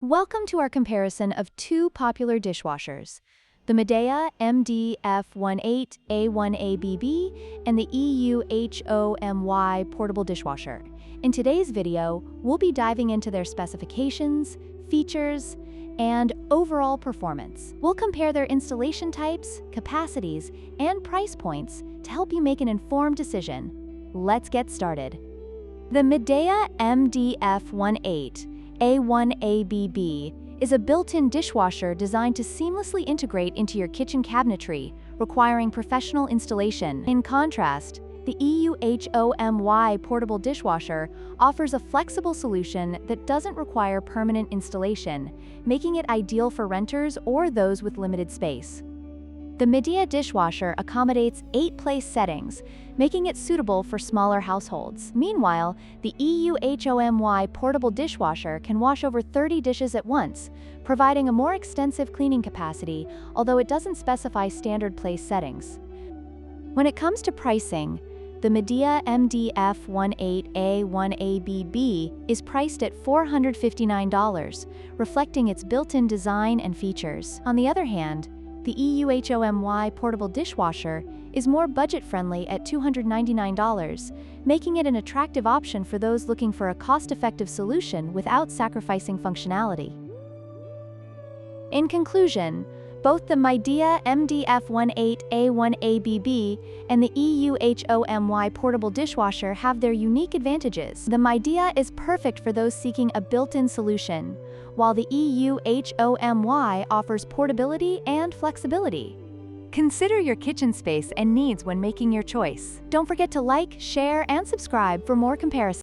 Welcome to our comparison of two popular dishwashers, the Midea MDF18A1ABB and the EUHOMY portable dishwasher. In today's video, we'll be diving into their specifications, features, and overall performance. We'll compare their installation types, capacities, and price points to help you make an informed decision. Let's get started. The Midea MDF18A1ABB is a built-in dishwasher designed to seamlessly integrate into your kitchen cabinetry, requiring professional installation. In contrast, the EUHOMY portable dishwasher offers a flexible solution that doesn't require permanent installation, making it ideal for renters or those with limited space. The Midea dishwasher accommodates 8 place settings, making it suitable for smaller households. Meanwhile, the EUHOMY portable dishwasher can wash over 30 dishes at once, providing a more extensive cleaning capacity, although it doesn't specify standard place settings. When it comes to pricing, the Midea MDF18A1ABB is priced at $459, reflecting its built-in design and features. On the other hand, the EUHOMY portable dishwasher is more budget-friendly at $299, making it an attractive option for those looking for a cost-effective solution without sacrificing functionality. In conclusion, both the Midea MDF18A1ABB and the EUHOMY portable dishwasher have their unique advantages. The Midea is perfect for those seeking a built-in solution, while the EUHOMY offers portability and flexibility. Consider your kitchen space and needs when making your choice. Don't forget to like, share, and subscribe for more comparisons.